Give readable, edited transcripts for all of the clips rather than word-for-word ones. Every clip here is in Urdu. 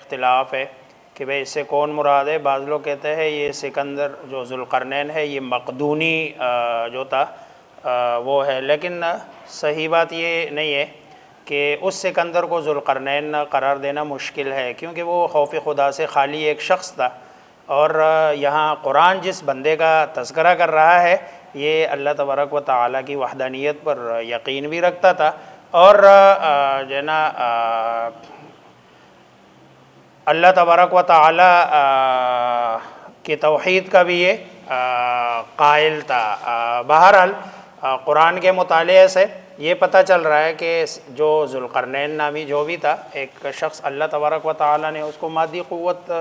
اختلاف ہے کہ بھئی اس سے کون مراد ہے۔ بعض لوگ کہتے ہیں یہ سکندر جو ذوالقرنین ہے یہ مقدونی جو تھا وہ ہے، لیکن صحیح بات یہ نہیں ہے کہ اس سکندر کو ذوالقرنین قرار دینا مشکل ہے، کیونکہ وہ خوف خدا سے خالی ایک شخص تھا، اور یہاا قرآن جس بندے کا تذکرہ کر رہا ہے یہ اللہ تبارک و تعالیٰ کی وحدانیت پر یقین بھی رکھتا تھا، اور جو ہے نا اللہ تبارک و تعالیٰ کی توحید کا بھی یہ قائل تھا۔ بہرحال قرآن کے مطالعے سے یہ پتہ چل رہا ہے کہ جو ذوالقرنین نامی جو بھی تھا ایک شخص، اللہ تبارک و تعالیٰ نے اس کو مادی قوت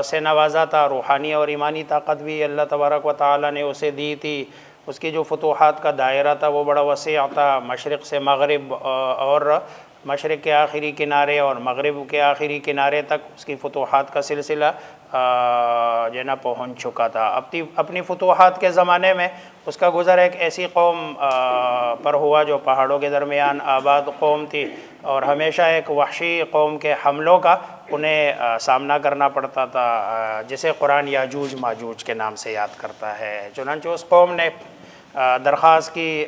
سے نوازا تھا، روحانی اور ایمانی طاقت بھی اللہ تبارک و تعالیٰ نے اسے دی تھی، اس کی جو فتوحات کا دائرہ تھا وہ بڑا وسیع تھا، مشرق سے مغرب اور مشرق کے آخری کنارے اور مغرب کے آخری کنارے تک اس کی فتوحات کا سلسلہ جو ہے نا پہنچ چکا تھا۔ اپنی فتوحات کے زمانے میں اس کا گزر ایک ایسی قوم پر ہوا جو پہاڑوں کے درمیان آباد قوم تھی، اور ہمیشہ ایک وحشی قوم کے حملوں کا انہیں سامنا کرنا پڑتا تھا، جسے قرآن یاجوج ماجوج کے نام سے یاد کرتا ہے۔ چنانچہ اس قوم نے درخواست کی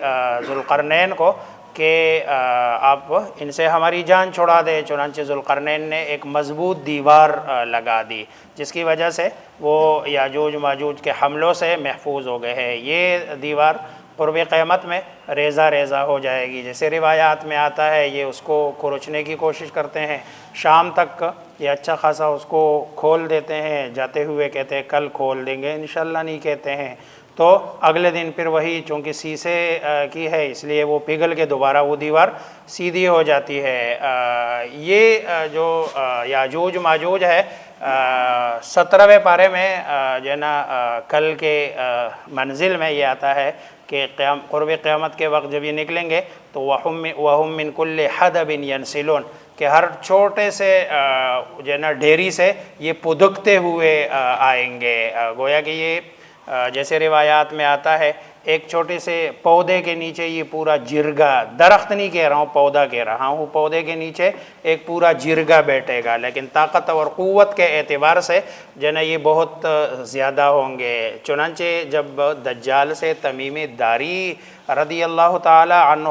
ذوالقرنین کو کہ آپ ان سے ہماری جان چھڑا دے۔ چنانچہ ذوالقرنین نے ایک مضبوط دیوار لگا دی، جس کی وجہ سے وہ یاجوج ماجوج کے حملوں سے محفوظ ہو گئے ہیں۔ یہ دیوار قرب قیامت میں ریزہ ریزہ ہو جائے گی، جیسے روایات میں آتا ہے یہ اس کو کھرچنے کی کوشش کرتے ہیں، شام تک یہ اچھا خاصا اس کو کھول دیتے ہیں، جاتے ہوئے کہتے ہیں کل کھول دیں گے، انشاءاللہ نہیں کہتے ہیں، تو اگلے دن پھر وہی، چونکہ سیسے کی ہے اس لیے وہ پگھل کے دوبارہ وہ دیوار سیدھی ہو جاتی ہے۔ یہ جو یاجوج ماجوج ہے 17ویں پارے میں جو ہے نا کل کے منزل میں یہ آتا ہے کہ قرب قیامت کے وقت جب یہ نکلیں گے تو وَهُمْ مِنْ كُلِّ حَدَبٍ يَنْسِلُونَ، کہ ہر چھوٹے سے جو ہے نا ڈھیری سے یہ پدکتے ہوئے آئیں گے۔ گویا کہ یہ جیسے روایات میں آتا ہے ایک چھوٹے سے پودے کے نیچے یہ پورا جرگا، درخت نہیں کہہ رہا ہوں پودا کہہ رہا ہوں، پودے کے نیچے ایک پورا جرگا بیٹھے گا، لیکن طاقت اور قوت کے اعتبار سے جو ہے نا یہ بہت زیادہ ہوں گے۔ چنانچہ جب دجال سے تمیم داری رضی اللہ تعالی عنہ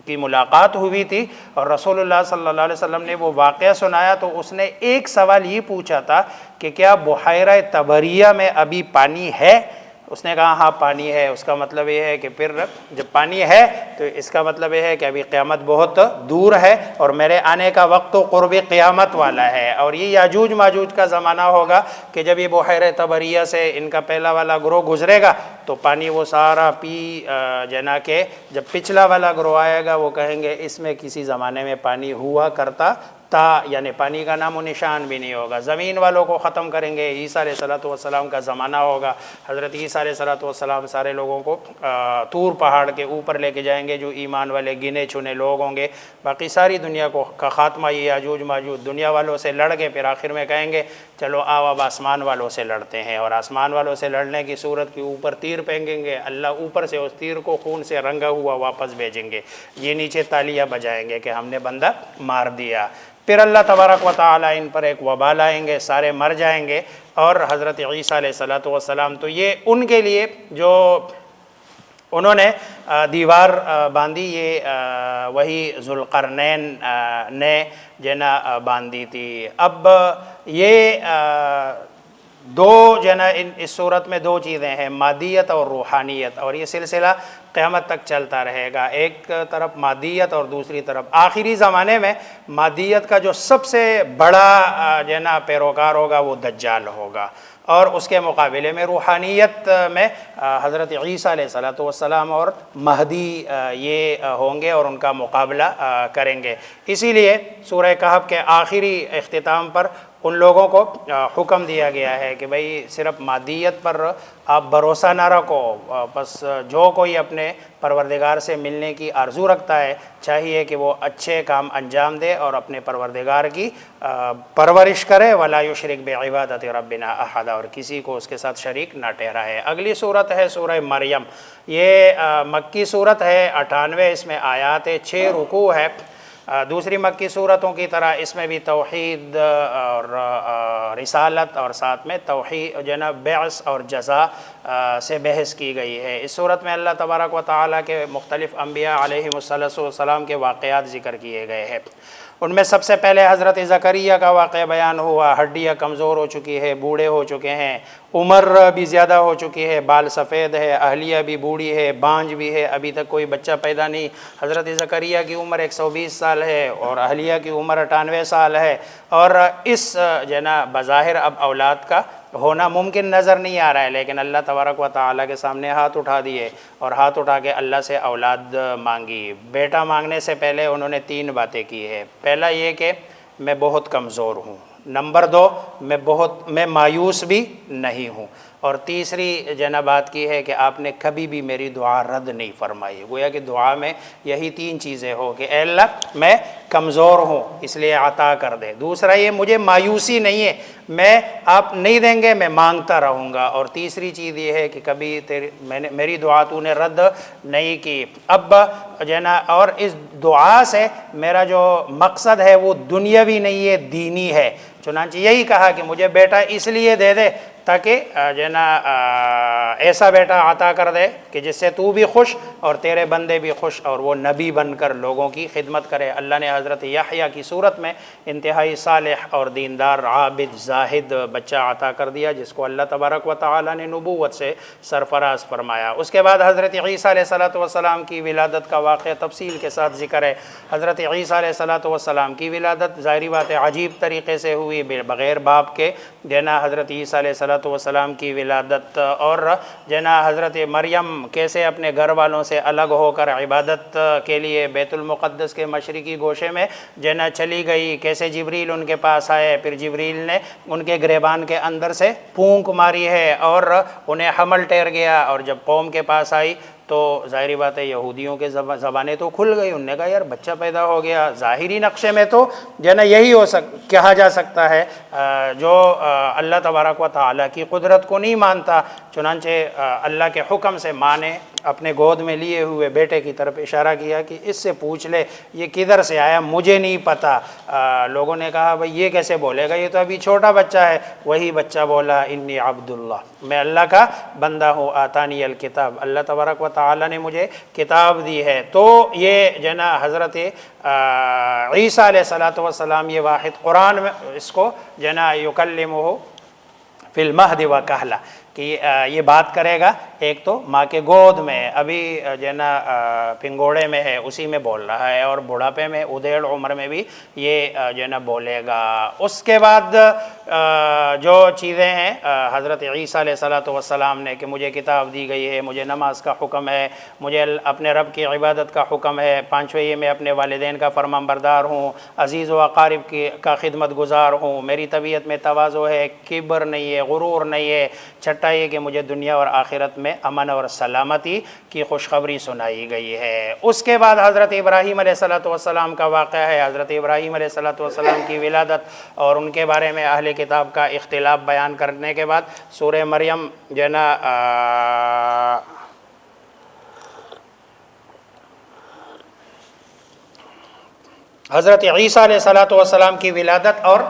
کی ملاقات ہوئی تھی اور رسول اللہ صلی اللہ علیہ وسلم نے وہ واقعہ سنایا، تو اس نے ایک سوال یہ پوچھا تھا کہ کیا بحیرہ طبریہ میں ابھی پانی ہے؟ اس نے کہا ہاں پانی ہے۔ اس کا مطلب یہ ہے کہ پھر جب پانی ہے تو اس کا مطلب یہ ہے کہ ابھی قیامت بہت دور ہے اور میرے آنے کا وقت تو قرب قیامت والا ہے، اور یہ یاجوج ماجوج کا زمانہ ہوگا کہ جب یہ بحیرہ طبریہ سے ان کا پہلا والا گروہ گزرے گا تو پانی وہ سارا پی جنا کے جب پچھلا والا گروہ آئے گا وہ کہیں گے اس میں کسی زمانے میں پانی ہوا کرتا تا، یعنی پانی کا نام و نشان بھی نہیں ہوگا۔ زمین والوں کو ختم کریں گے، عیسیٰ علیہ السلام کا زمانہ ہوگا، حضرت عیسیٰ علیہ السلام سارے لوگوں کو طور پہاڑ کے اوپر لے کے جائیں گے، جو ایمان والے گنے چنے لوگ ہوں گے، باقی ساری دنیا کا خاتمہ یہ یاجوج ماجوج دنیا والوں سے لڑ کے پھر آخر میں کہیں گے چلو آؤ اب آسمان والوں سے لڑتے ہیں، اور آسمان والوں سے لڑنے کی صورت کے اوپر تیر پھینکیں گے، اللہ اوپر سے اس تیر کو خون سے رنگا ہوا واپس بھیجیں گے، یہ نیچے تالیاں بجائیں گے کہ ہم نے بندہ مار دیا۔ پھر اللہ تبارک و تعالیٰ ان پر ایک وبا لائیں گے، سارے مر جائیں گے، اور حضرت عیسیٰ علیہ السلام تو یہ ان کے لیے جو انہوں نے دیوار باندھی یہ وہی ذوالقرنین نے جنا باندھی تھی۔ اب یہ دو جنا اس صورت میں دو چیزیں ہیں، مادیت اور روحانیت، اور یہ سلسلہ قیامت تک چلتا رہے گا، ایک طرف مادیت اور دوسری طرف آخری زمانے میں مادیت کا جو سب سے بڑا جنا پیروکار ہوگا وہ دجال ہوگا، اور اس کے مقابلے میں روحانیت میں حضرت عیسیٰ علیہ السلام اور مہدی یہ ہوں گے اور ان کا مقابلہ کریں گے۔ اسی لیے سورہ کہف کے آخری اختتام پر ان لوگوں کو حکم دیا گیا ہے کہ بھئی صرف مادیت پر آپ بھروسہ نہ رکھو، بس جو کوئی اپنے پروردگار سے ملنے کی آرزو رکھتا ہے چاہیے کہ وہ اچھے کام انجام دے اور اپنے پروردگار کی پرورش کرے، وَلَا يُشْرِكْ بِعِبَادَةِ رَبِّنَا أَحَدًا، اور کسی کو اس کے ساتھ شریک نہ ٹھہرائے۔ اگلی صورت ہے سورہ مریم، یہ مکی صورت ہے، 98 اس میں آیات ہے، 6 رکوع ہے۔ دوسری مکی صورتوں کی طرح اس میں بھی توحید اور رسالت اور ساتھ میں توحید جو ہے نا بعث اور جزا سے بحث کی گئی ہے۔ اس صورت میں اللہ تبارک و تعالیٰ کے مختلف انبیاء علیہم السلام کے واقعات ذکر کیے گئے ہیں۔ ان میں سب سے پہلے حضرت زکریا کا واقعہ بیان ہوا۔ ہڈیاں کمزور ہو چکی ہے، بوڑھے ہو چکے ہیں، عمر بھی زیادہ ہو چکی ہے، بال سفید ہے، اہلیہ بھی بوڑھی ہے، بانجھ بھی ہے، ابھی تک کوئی بچہ پیدا نہیں۔ حضرت زکریا کی عمر 120 سال ہے اور اہلیہ کی عمر 98 سال ہے، اور اس جو ہے نا بظاہر اب اولاد کا ہونا ممکن نظر نہیں آ رہا ہے، لیکن اللہ تبارک و تعالیٰ کے سامنے ہاتھ اٹھا دیے اور ہاتھ اٹھا کے اللہ سے اولاد مانگی۔ بیٹا مانگنے سے پہلے انہوں نے 3 باتیں کی ہے۔ پہلا یہ کہ میں بہت کمزور ہوں، نمبر 2 میں مایوس بھی نہیں ہوں، اور تیسری جو ہے نا بات کی ہے کہ آپ نے کبھی بھی میری دعا رد نہیں فرمائی۔ گویا کہ دعا میں یہی 3 چیزیں ہو کہ اے اللہ میں کمزور ہوں اس لیے عطا کر دے، دوسرا یہ مجھے مایوسی نہیں ہے، میں آپ نہیں دیں گے میں مانگتا رہوں گا، اور تیسری چیز یہ ہے کہ کبھی میری دعا تو نے رد نہیں کی۔ اب جو ہے نا اور اس دعا سے میرا جو مقصد ہے وہ دنیاوی نہیں ہے، دینی ہے، چنانچہ یہی کہا کہ مجھے بیٹا اس لیے دے دے تاکہ جو ہے نا ایسا بیٹا عطا کر دے کہ جس سے تو بھی خوش اور تیرے بندے بھی خوش، اور وہ نبی بن کر لوگوں کی خدمت کرے۔ اللہ نے حضرت یحییٰ کی صورت میں انتہائی صالح اور دیندار عابد زاہد بچہ عطا کر دیا، جس کو اللہ تبارک و تعالیٰ نے نبوت سے سرفراز فرمایا۔ اس کے بعد حضرت عیسیٰ علیہ السلام کی ولادت کا واقعہ تفصیل کے ساتھ ذکر ہے۔ حضرت عیسیٰ علیہ السلام کی ولادت ظاہری بات ہے عجیب طریقے سے ہوئی، بغیر باپ کے جو ہے نا حضرت عیسیٰ علیہ السلام کی ولادت، اور جو ہے نا حضرت مریم کیسے اپنے گھر والوں سے الگ ہو کر عبادت کے لیے بیت المقدس کے مشرقی گوشے میں جو ہے نا چلی گئی، کیسے جبریل ان کے پاس آئے، پھر جبریل نے ان کے گریبان کے اندر سے پھونک ماری ہے اور انہیں حمل ٹھہر گیا، اور جب قوم کے پاس آئی تو ظاہری بات ہے یہودیوں کے زبانیں تو کھل گئی، انہوں نے کہا یار بچہ پیدا ہو گیا، ظاہری نقشے میں تو جو ہے نا یہی کہا جا سکتا ہے جو اللہ تبارک و تعالیٰ کی قدرت کو نہیں مانتا، چنانچہ اللہ کے حکم سے ماں نے اپنے گود میں لیے ہوئے بیٹے کی طرف اشارہ کیا کہ اس سے پوچھ لے یہ کدھر سے آیا، مجھے نہیں پتہ۔ لوگوں نے کہا بھئی یہ کیسے بولے گا، یہ تو ابھی چھوٹا بچہ ہے۔ وہی بچہ بولا انی عبداللہ، میں اللہ کا بندہ ہوں، آتانی الکتاب، اللہ تبارک و تعالیٰ نے مجھے کتاب دی ہے۔ تو یہ جو ہے نا حضرت عیسیٰ علیہ السلام یہ واحد قرآن میں اس کو جو ہے نا یکلمہ فی المہد و کہلا کہ یہ بات کرے گا ایک تو ماں کے گود میں، ابھی جو ہے نا پنگوڑے میں ہے اسی میں بول رہا ہے، اور بڑھاپے میں ادھیڑ عمر میں بھی یہ جو ہے نا بولے گا۔ اس کے بعد جو چیزیں ہیں حضرت عیسیٰ علیہ السلام نے کہ مجھے کتاب دی گئی ہے، مجھے نماز کا حکم ہے، مجھے اپنے رب کی عبادت کا حکم ہے، 5 وقت میں اپنے والدین کا فرمان بردار ہوں، عزیز و اقارب کا خدمت گزار ہوں، میری طبیعت میں تواضع ہے، کبر نہیں ہے، غرور نہیں ہے، چھٹا یہ کہ مجھے دنیا اور آخرت میں امن اور سلامتی کی خوشخبری سنائی گئی ہے۔ اس کے بعد حضرت ابراہیم علیہ السلام کا واقعہ ہے۔ حضرت ابراہیم علیہ السلام کی ولادت اور ان کے بارے میں اہل کتاب کا اختلاف بیان کرنے کے بعد سورہ مریم جو ہے نا حضرت عیسیٰ علیہ السلام کی ولادت اور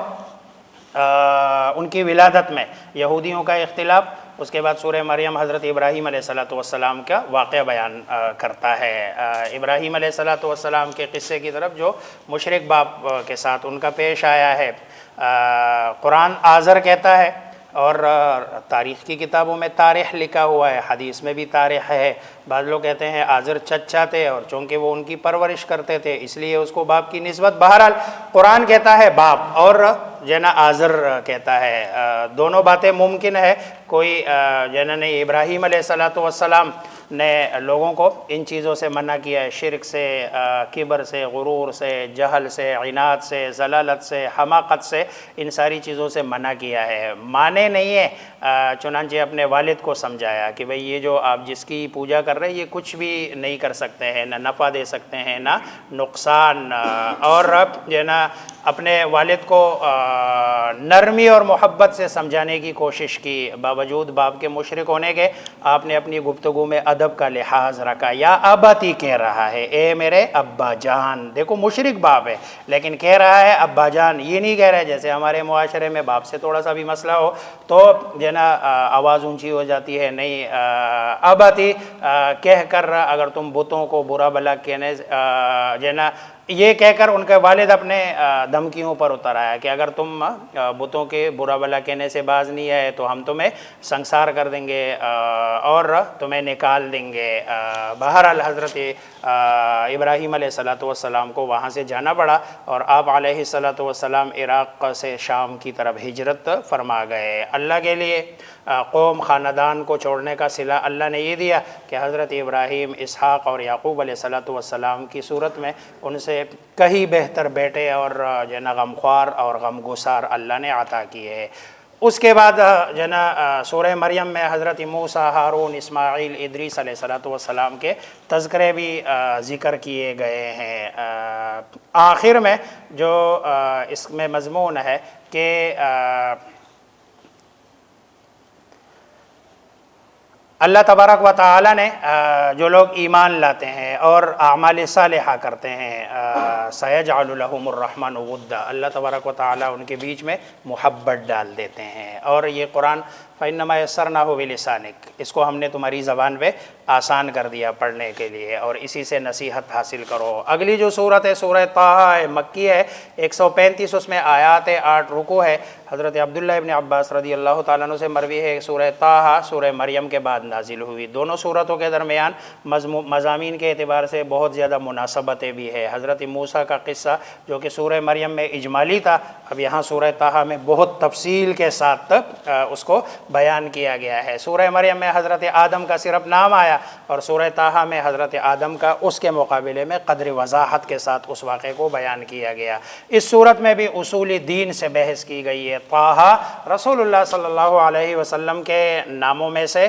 ان کی ولادت میں یہودیوں کا اختلاف، اس کے بعد سورہ مریم حضرت ابراہیم علیہ السلام کا واقعہ بیان کرتا ہے۔ ابراہیم علیہ السلام کے قصے کی طرف جو مشرک باپ کے ساتھ ان کا پیش آیا ہے، قرآن آزر کہتا ہے، اور تاریخ کی کتابوں میں تاریخ لکھا ہوا ہے، حدیث میں بھی تاریخ ہے۔ بعض لوگ کہتے ہیں آزر چچا تھے، اور چونکہ وہ ان کی پرورش کرتے تھے اس لیے اس کو باپ کی نسبت، بہرحال قرآن کہتا ہے باپ اور جو ہے نا آزر کہتا ہے، دونوں باتیں ممکن ہے۔ کوئی جو ہے نا نہیں، ابراہیم علیہ السلام نے لوگوں کو ان چیزوں سے منع کیا ہے، شرک سے، کبر سے، غرور سے، جہل سے، عناد سے، ضلالت سے، حماقت سے، ان ساری چیزوں سے منع کیا ہے، مانے نہیں ہے۔ چنانچہ اپنے والد کو سمجھایا کہ بھئی یہ جو آپ جس کی پوجا کر رہے ہیں یہ کچھ بھی نہیں کر سکتے ہیں، نہ نفع دے سکتے ہیں نہ نقصان، اور اب جو ہے نا اپنے والد کو نرمی اور محبت سے سمجھانے کی کوشش کی، باوجود باپ کے مشرک ہونے کے آپ نے اپنی گفتگو میں ادب کا لحاظ رکھا۔ یا اباتی کہہ رہا ہے، اے میرے ابا جان، دیکھو مشرک باپ ہے لیکن کہہ رہا ہے ابا جان، یہ نہیں کہہ رہا ہے جیسے ہمارے معاشرے میں باپ سے تھوڑا سا بھی مسئلہ ہو تو جو ہے نا آواز اونچی ہو جاتی ہے، نہیں اباتی کہہ کر اگر تم بتوں کو برا بھلا کہنے جو ہے نا یہ کہہ کر ان کے والد اپنے دھمکیوں پر اتر آیا کہ اگر تم بتوں کے برا بھلا کہنے سے باز نہیں آئے تو ہم تمہیں سنسار کر دیں گے اور تمہیں نکال دیں گے۔ بہرحال حضرت ابراہیم علیہ السلام کو وہاں سے جانا پڑا اور آپ علیہ السلام عراق سے شام کی طرف ہجرت فرما گئے۔ اللہ کے لیے قوم خاندان کو چھوڑنے کا صلہ اللہ نے یہ دیا کہ حضرت ابراہیم، اسحاق اور یعقوب علیہ السلام کی صورت میں ان سے کہیں بہتر بیٹے اور جو ہے نا غمخوار اور غمگسار اللہ نے عطا کیے ہیں۔ اس کے بعد جو ہے نا سورہ مریم میں حضرت موسیٰ، ہارون، اسماعیل، ادریس علیہ السلام کے تذکرے بھی ذکر کیے گئے ہیں۔ آخر میں جو اس میں مضمون ہے کہ اللہ تبارک و تعالی نے جو لوگ ایمان لاتے ہیں اور اعمال صالحہ کرتے ہیں سیجعل لہم الرحمن ودا، اللہ تبارک و تعالی ان کے بیچ میں محبت ڈال دیتے ہیں۔ اور یہ قرآن فَإِنَّمَا يَسَّرْنَاهُ بِلِسَانِكَ، اس کو ہم نے تمہاری زبان پہ آسان کر دیا پڑھنے کے لیے اور اسی سے نصیحت حاصل کرو۔ اگلی جو صورت ہے سورہ طٰہٰ ہے، مکی ہے، 135 اس میں آیات 8 رکوع ہے۔ حضرت عبداللہ ابن عباس رضی اللہ تعالیٰ عنہ سے مروی ہے سورہ طٰہٰ سورہ مریم کے بعد نازل ہوئی۔ دونوں صورتوں کے درمیان مضامین کے اعتبار سے بہت زیادہ مناسبتیں بھی ہے۔ حضرت موسیٰ کا قصہ جو کہ سورہ مریم میں اجمالی تھا، اب یہاں سورہ طٰہٰ میں بہت تفصیل کے ساتھ اس کو بیان کیا گیا ہے۔ سورہ مریم میں حضرت آدم کا صرف نام آیا اور سورہ طٰہٰ میں حضرت آدم کا اس کے مقابلے میں قدر وضاحت کے ساتھ اس واقعے کو بیان کیا گیا۔ اس صورت میں بھی اصول دین سے بحث کی گئی ہے۔ طٰہٰ رسول اللہ صلی اللہ علیہ وسلم کے ناموں میں سے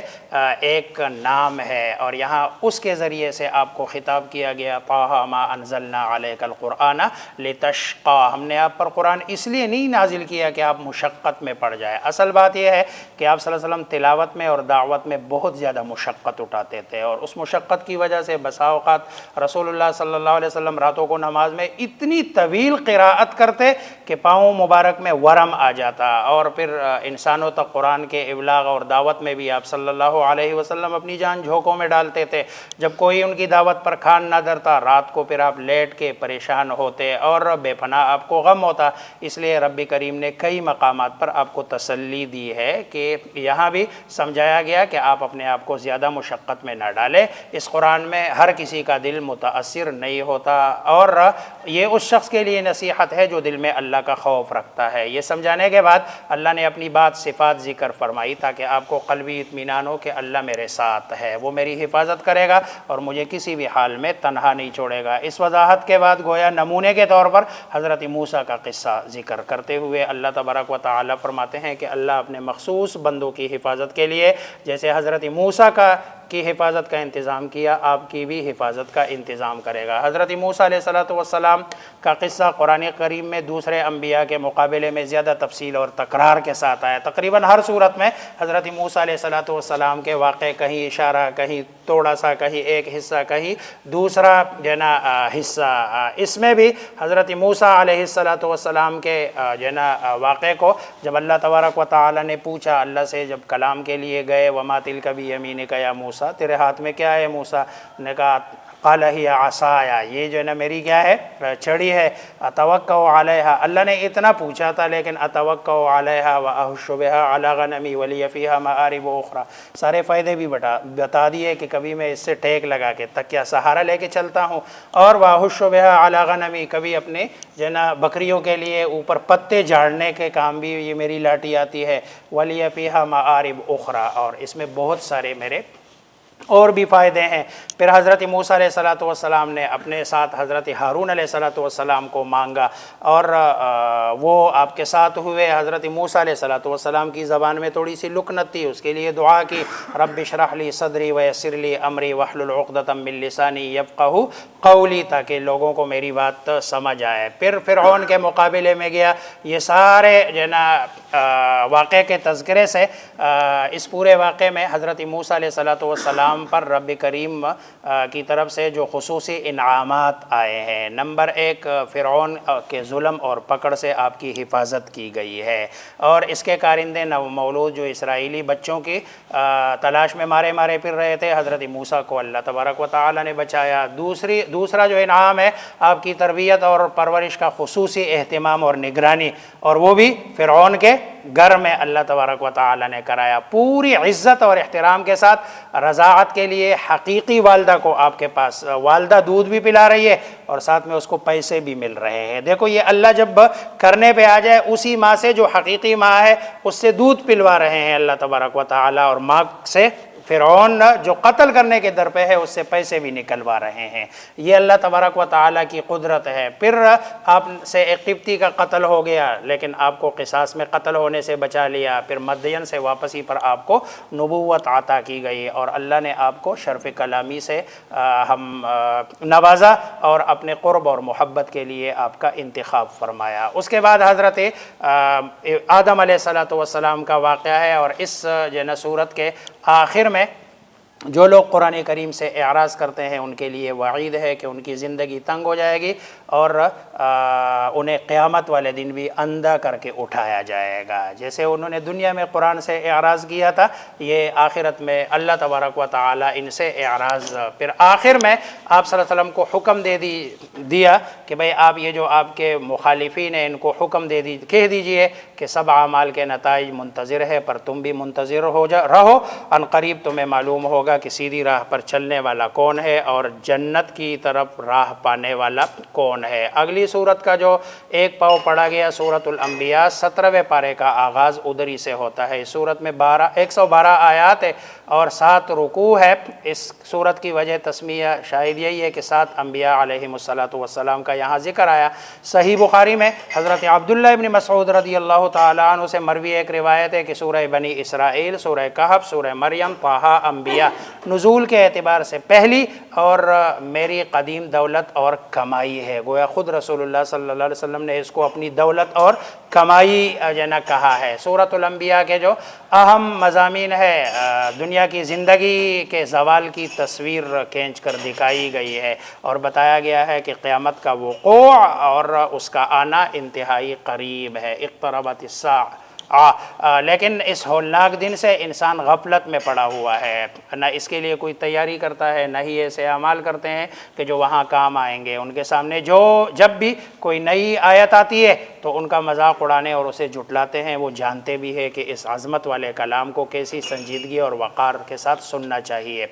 ایک نام ہے اور یہاں اس کے ذریعے سے آپ کو خطاب کیا گیا، طٰہٰ ما انزلنا علیک القرآن لتشقی، ہم نے آپ پر قرآن اس لیے نہیں نازل کیا کہ آپ مشقت میں پڑ جائے۔ اصل بات یہ ہے کہ آپ صلی اللہ علیہ وسلم تلاوت میں اور دعوت میں بہت زیادہ مشقت اٹھاتے تھے اور اس مشقت کی وجہ سے بسا اوقات رسول اللہ صلی اللہ علیہ وسلم راتوں کو نماز میں اتنی طویل قراءت کرتے کہ پاؤں مبارک میں ورم آ جاتا اور پھر انسانوں تک قرآن کے ابلاغ اور دعوت میں بھی آپ صلی اللہ علیہ وسلم اپنی جان جھونکوں میں ڈالتے تھے۔ جب کوئی ان کی دعوت پر کھان نہ دھرتا، رات کو پھر آپ لیٹ کے پریشان ہوتے اور بے پناہ آپ کو غم ہوتا۔ اس لیے رب کریم نے کئی مقامات پر آپ کو تسلی دی ہے کہ یہاں بھی سمجھایا گیا کہ آپ اپنے آپ کو زیادہ مشقت میں نہ ڈالیں۔ اس قرآن میں ہر کسی کا دل متاثر نہیں ہوتا اور یہ اس شخص کے لیے نصیحت ہے جو دل میں اللہ کا خوف رکھتا ہے۔ یہ سمجھانے کے بعد اللہ نے اپنی بات صفات ذکر فرمائی تاکہ آپ کو قلبی اطمینان ہو کہ اللہ میرے ساتھ ہے، وہ میری حفاظت کرے گا اور مجھے کسی بھی حال میں تنہا نہیں چھوڑے گا۔ اس وضاحت کے بعد گویا نمونے کے طور پر حضرت موسیٰ کا قصہ ذکر کرتے ہوئے اللہ تبارک و تعالی فرماتے ہیں کہ اللہ اپنے مخصوص بندوں کی حفاظت کے لیے جیسے حضرت موسیٰ کی حفاظت کا انتظام کیا، آپ کی بھی حفاظت کا انتظام کرے گا۔ حضرت موسیٰ علیہ السلام کا قصہ قرآن کریم میں دوسرے انبیاء کے مقابلے میں زیادہ تفصیل اور تکرار کے ساتھ آیا۔ تقریباً ہر صورت میں حضرت موسیٰ علیہ السلام کے واقعے کہیں اشارہ، کہیں تھوڑا سا، کہیں ایک حصہ، کہیں دوسرا جو ہے نا حصہ۔ اس میں بھی حضرت موسیٰ علیہ السلام کے جو ہے نا واقعے کو جب اللہ تبارک و تعالی نے پوچھا اللہ سے، جب کلام کے لیے گئے، وما تلک بیمینک یا موسیٰ، تیرے ہاتھ میں کیا ہے موسیٰ نے کہا قال ہی عصایا، یہ جو ہے نا میری کیا ہے، چھڑی ہے، اتوکا علیہا، اللہ نے اتنا پوچھا تھا لیکن اتوکا علیہا واحش بها علی غنمی ولی فیہا مآرب اخری، سارے فائدے بھی بتا دیے کہ کبھی میں اس سے ٹیک لگا کے تکیہ سہارا لے کے چلتا ہوں اور واحش بها علی غنمی، کبھی اپنے جو ہے نا بکریوں کے لیے اوپر پتے جھاڑنے کے کام بھی یہ میری لاٹھی آتی ہے، ولی فیہا مآرب اخری، اور اس میں بہت سارے میرے اور بھی فائدے ہیں۔ پھر حضرت موسیٰ علیہ السلام نے اپنے ساتھ حضرت ہارون علیہ السلام کو مانگا، اور وہ آپ کے ساتھ ہوئے۔ حضرت موسیٰ علیہ السلام کی زبان میں تھوڑی سی لکنت تھی، اس کے لیے دعا کی، رب اشرح لی صدری ویسر لی امری واحلل عقدۃ من لسانی یفقہوا قولی، تاکہ لوگوں کو میری بات سمجھ آئے۔ پھر فرعون کے مقابلے میں گیا۔ یہ سارے جو ہے نا واقعے کے تذکرے سے اس پورے واقعے میں حضرت موسیٰ علیہ السلام پر رب کریم کی طرف سے جو خصوصی انعامات آئے ہیں، نمبر ایک، فرعون کے ظلم اور پکڑ سے آپ کی حفاظت کی گئی ہے، اور اس کے کارندے نومولود جو اسرائیلی بچوں کی تلاش میں مارے پھر رہے تھے، حضرت موسیٰ کو اللہ تبارک و تعالی نے بچایا۔ دوسرا جو انعام ہے آپ کی تربیت اور پرورش کا خصوصی اہتمام اور نگرانی، اور وہ بھی فرعون کے گھر میں اللہ تبارک و تعالی نے کرایا، پوری عزت اور احترام کے ساتھ۔ رضاعت کے لیے حقیقی والدہ کو آپ کے پاس والدہ دودھ بھی پلا رہی ہے، اور ساتھ میں اس کو پیسے بھی مل رہے ہیں۔ دیکھو یہ اللہ جب کرنے پہ آ جائے، اسی ماں سے جو حقیقی ماں ہے اس سے دودھ پلوا رہے ہیں اللہ تبارک و تعالی، اور ماں سے فرعون جو قتل کرنے کے در پہ ہے اس سے پیسے بھی نکلوا رہے ہیں۔ یہ اللہ تبارک و تعالیٰ کی قدرت ہے۔ پھر آپ سے ایک قبطی کا قتل ہو گیا، لیکن آپ کو قصاص میں قتل ہونے سے بچا لیا۔ پھر مدین سے واپسی پر آپ کو نبوت عطا کی گئی، اور اللہ نے آپ کو شرف کلامی سے ہم نوازا، اور اپنے قرب اور محبت کے لیے آپ کا انتخاب فرمایا۔ اس کے بعد حضرت آدم علیہ السلام کا واقعہ ہے، اور اس جو سورت کے آخر میں جو لوگ قرآن کریم سے اعراض کرتے ہیں ان کے لیے وعید ہے کہ ان کی زندگی تنگ ہو جائے گی، اور انہیں قیامت والے دن بھی اندھا کر کے اٹھایا جائے گا۔ جیسے انہوں نے دنیا میں قرآن سے اعراض کیا تھا، یہ آخرت میں اللہ تبارک و تعالی ان سے اعراض۔ پھر آخر میں آپ صلی اللہ علیہ وسلم کو حکم دیا کہ بھئی آپ یہ جو آپ کے مخالفین ہیں ان کو حکم کہہ دیجئے کہ سب اعمال کے نتائج منتظر ہے، پر تم بھی منتظر رہو، ان قریب تمہیں معلوم ہوگا کہ سیدھی راہ پر چلنے والا کون ہے اور جنت کی طرف راہ پانے والا کون ہے۔ اگلی سورت کا جو ایک پاؤ پڑھا گیا سورۃ الانبیاء، 17ویں پارے کا آغاز ادھری سے ہوتا ہے۔ اس سورت میں 112 آیات ہے اور 7 رکوع ہے۔ اس سورت کی وجہ تسمیہ شاید یہی ہے کہ 7 انبیاء علیہم السلام کا یہاں ذکر آیا۔ صحیح بخاری میں حضرت عبداللہ ابن مسعود رضی اللہ تعالیٰ عنہ سے مروی ایک روایت ہے کہ سورہ بنی اسرائیل، سورہ کہف، سورہ مریم، طٰہٰ، انبیاء نزول کے اعتبار سے پہلی اور میری قدیم دولت اور کمائی ہے۔ گویا خود رسول اللہ صلی اللہ علیہ وسلم نے اس کو اپنی دولت اور کمائی جنا کہا ہے۔ سورۃ الانبیاء کے جو اہم مضامین ہے، دنیا کی زندگی کے زوال کی تصویر کھینچ کر دکھائی گئی ہے، اور بتایا گیا ہے کہ قیامت کا وقوع اور اس کا آنا انتہائی قریب ہے۔ اقتربت الساعہ، لیکن اس ہولناک دن سے انسان غفلت میں پڑا ہوا ہے، نہ اس کے لیے کوئی تیاری کرتا ہے، نہ ہی ایسے اعمال کرتے ہیں کہ جو وہاں کام آئیں گے۔ ان کے سامنے جب بھی کوئی نئی آیت آتی ہے تو ان کا مذاق اڑانے اور اسے جھٹلاتے ہیں۔ وہ جانتے بھی ہے کہ اس عظمت والے کلام کو کیسی سنجیدگی اور وقار کے ساتھ سننا چاہیے۔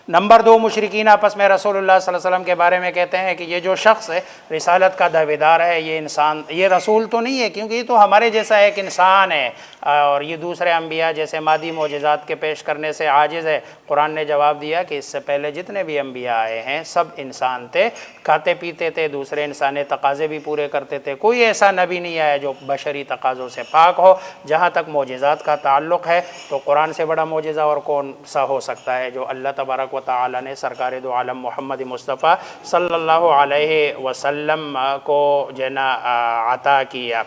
نمبر 2، مشرکین آپس میں رسول اللہ صلی اللہ علیہ وسلم کے بارے میں کہتے ہیں کہ یہ جو شخص ہے رسالت کا دعویدار ہے، یہ رسول تو نہیں ہے، کیونکہ یہ تو ہمارے جیسا ایک انسان ہے، اور یہ دوسرے انبیاء جیسے مادی معجزات کے پیش کرنے سے عاجز ہے۔ قرآن نے جواب دیا کہ اس سے پہلے جتنے بھی انبیاء آئے ہیں سب انسان تھے، کھاتے پیتے تھے، دوسرے انسانی تقاضے بھی پورے کرتے تھے۔ کوئی ایسا نبی نہیں آیا جو بشری تقاضوں سے پاک ہو۔ جہاں تک معجزات کا تعلق ہے تو قرآن سے بڑا معجزہ اور کون سا ہو سکتا ہے جو اللہ تبارک و تعالی نے سرکار دو عالم محمد مصطفیٰ صلی اللہ علیہ وسلم کو عطا کیا۔